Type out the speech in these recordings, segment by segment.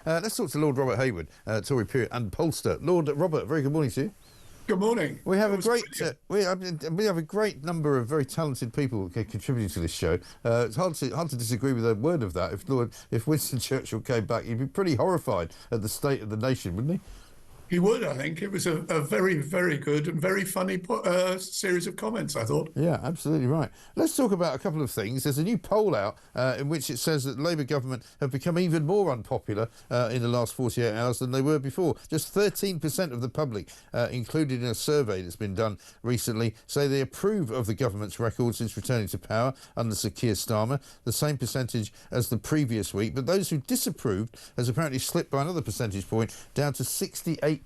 Let's talk to Lord Robert Haywood, Tory peer and pollster. Lord Robert, very good morning to you. Good morning. We have we have a great number of very talented people contributing to this show. It's hard to disagree with a word of that. If Winston Churchill came back, he'd be pretty horrified at the state of the nation, wouldn't he? He would, I think. It was a very, very good and very funny series of comments, I thought. Yeah, absolutely right. Let's talk about a couple of things. There's a new poll out in which it says that the Labour government have become even more unpopular in the last 48 hours than they were before. Just 13% of the public, included in a survey that's been done recently, say they approve of the government's record since returning to power under Sir Keir Starmer, the same percentage as the previous week. But those who disapproved has apparently slipped by another percentage point down to 68%.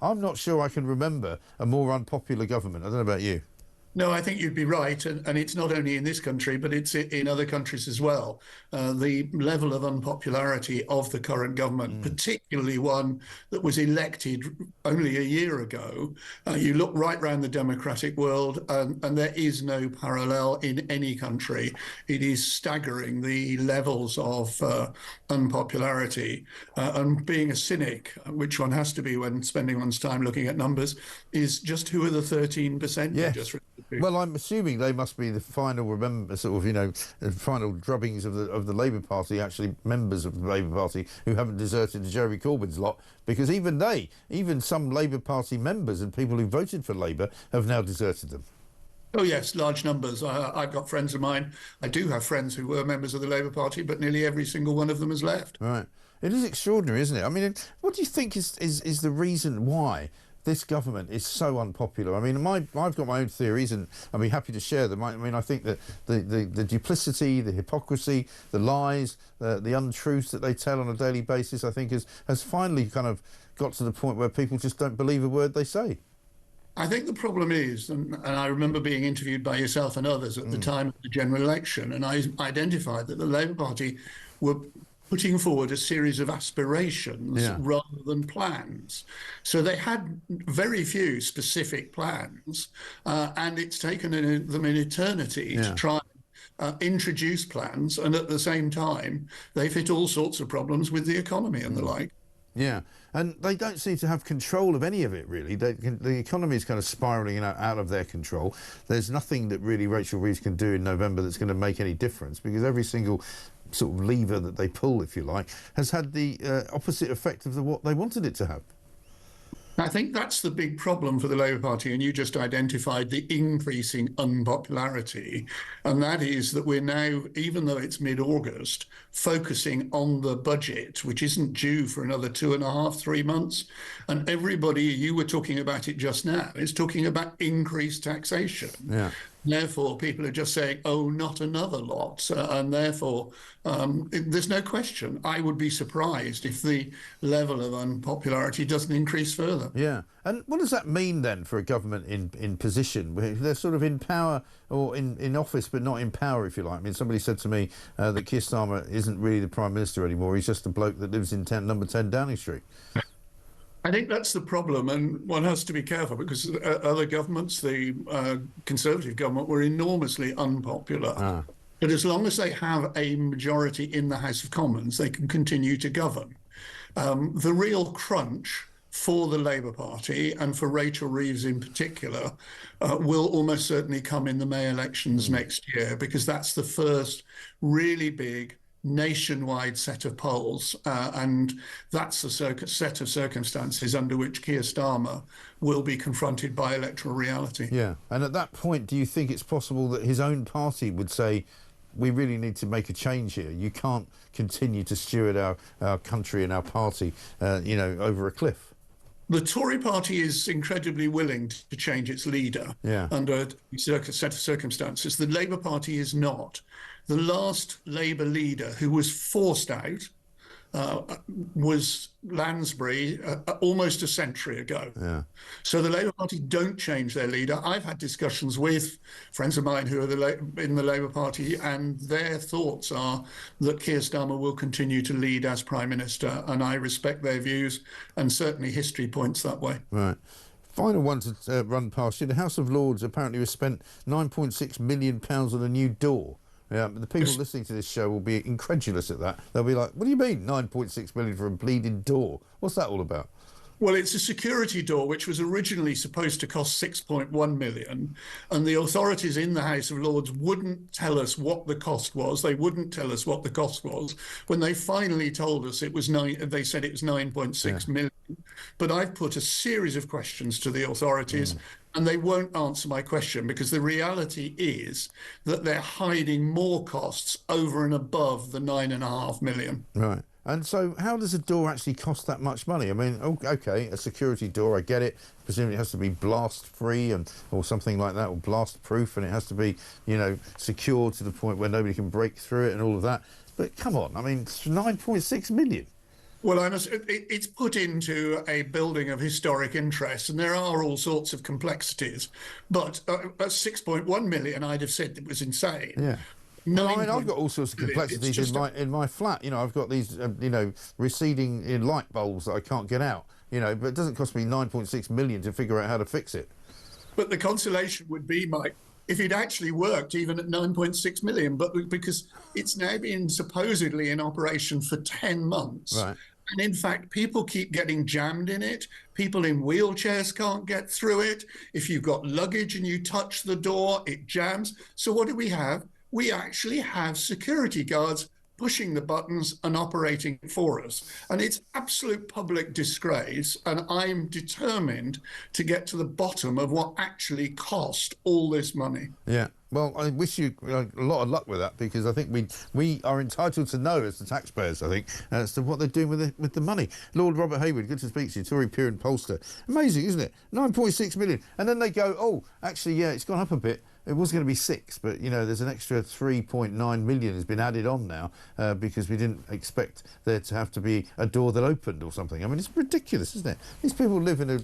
I'm not sure I can remember a more unpopular government. I don't know about you. No, I think you'd be right. And it's not only in this country, but it's in other countries as well. The level of unpopularity of the current government, particularly one that was elected only a year ago, you look right round the democratic world and there is no parallel in any country. It is staggering, the levels of unpopularity. And being a cynic, which one has to be when spending one's time looking at numbers, is just who are the 13% yes. you just Well, I'm assuming they must be the final the final drubbings of the Labour Party, actually members of the Labour Party who haven't deserted to Jeremy Corbyn's lot, because even some Labour Party members and people who voted for Labour have now deserted them. Oh, yes, large numbers. I've got friends of mine. I do have friends who were members of the Labour Party, but nearly every single one of them has left. Right. It is extraordinary, isn't it? I mean, what do you think is the reason why this government is so unpopular? I mean, I've got my own theories, and I'd be happy to share them. I mean, I think that the duplicity, the hypocrisy, the lies, the untruths that they tell on a daily basis, I think has finally kind of got to the point where people just don't believe a word they say. I think the problem is, and I remember being interviewed by yourself and others at the time of the general election, and I identified that the Labour Party were putting forward a series of aspirations rather than plans. So they had very few specific plans, and it's taken them an eternity to try and introduce plans, and at the same time, they've hit all sorts of problems with the economy and the like. Yeah, and they don't seem to have control of any of it, really. The economy is kind of spiralling out of their control. There's nothing that really Rachel Reeves can do in November that's going to make any difference, because every single sort of lever that they pull, if you like, has had the opposite effect of what they wanted it to have. I think that's the big problem for the Labour Party, and you just identified the increasing unpopularity, and that is that we're now, even though it's mid-August, focusing on the budget, which isn't due for another 2.5, 3 months, and everybody, you were talking about it just now, is talking about increased taxation. Yeah. Therefore, people are just saying, oh, not another lot. And therefore, there's no question. I would be surprised if the level of unpopularity doesn't increase further. Yeah. And what does that mean then for a government in position? They're sort of in power or in office, but not in power, if you like. I mean, somebody said to me that Keir Starmer isn't really the Prime Minister anymore. He's just a bloke that lives in number 10 Downing Street. I think that's the problem, and one has to be careful because other governments, the Conservative government, were enormously unpopular. But as long as they have a majority in the House of Commons, they can continue to govern. The real crunch for the Labour Party and for Rachel Reeves in particular will almost certainly come in the May elections next year, because that's the first really big nationwide set of polls, and that's the set of circumstances under which Keir Starmer will be confronted by electoral reality. Yeah, and at that point, do you think it's possible that his own party would say, we really need to make a change here? You can't continue to steward our country and our party, over a cliff. The Tory party is incredibly willing to change its leader under a set of circumstances. The Labour Party is not. The last Labour leader who was forced out was Lansbury almost a century ago. Yeah. So the Labour Party don't change their leader. I've had discussions with friends of mine who are in the Labour Party, and their thoughts are that Keir Starmer will continue to lead as Prime Minister, and I respect their views, and certainly history points that way. Right. Final one to run past you. The House of Lords apparently has spent £9.6 million on a new door. Yeah, but the people listening to this show will be incredulous at that. They'll be like, what do you mean 9.6 million for a bleeding door? What's that all about? Well, it's a security door which was originally supposed to cost 6.1 million, and the authorities in the House of Lords wouldn't tell us what the cost was. They wouldn't tell us what the cost was. When they finally told us it was they said it was 9.6 million. But I've put a series of questions to the authorities, and they won't answer my question, because the reality is that they're hiding more costs over and above the 9.5 million. Right. And so how does a door actually cost that much money? I mean, okay, a security door, I get it. Presumably it has to be blast-free or something like that, or blast-proof, and it has to be, you know, secured to the point where nobody can break through it and all of that. But come on, I mean, 9.6 million. Well, it's put into a building of historic interest, and there are all sorts of complexities. But at 6.1 million, I'd have said it was insane. Yeah. No, I mean, I've got all sorts of complexities in my flat. You know, I've got these, you know, receding light bulbs that I can't get out. You know, but it doesn't cost me 9.6 million to figure out how to fix it. But the consolation would be, Mike, if it actually worked, even at 9.6 million. But because it's now been supposedly in operation for 10 months. Right. And in fact, people keep getting jammed in it. People in wheelchairs can't get through it. If you've got luggage and you touch the door, it jams. So what do we have? We actually have security guards pushing the buttons and operating for us. And it's absolute public disgrace. And I'm determined to get to the bottom of what actually cost all this money. Yeah. Well, I wish you a lot of luck with that, because I think we are entitled to know, as the taxpayers, I think, as to what they're doing with the money. Lord Robert Haywood, good to speak to you, Tory peer and pollster. Amazing, isn't it? 9.6 million. And then they go, oh, actually, yeah, it's gone up a bit. It was going to be 6, but, you know, there's an extra 3.9 million has been added on now because we didn't expect there to have to be a door that opened or something. I mean, it's ridiculous, isn't it? These people live in a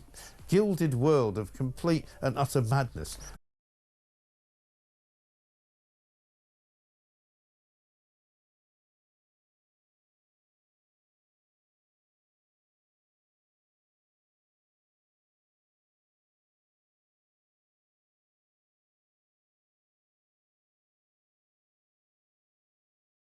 gilded world of complete and utter madness.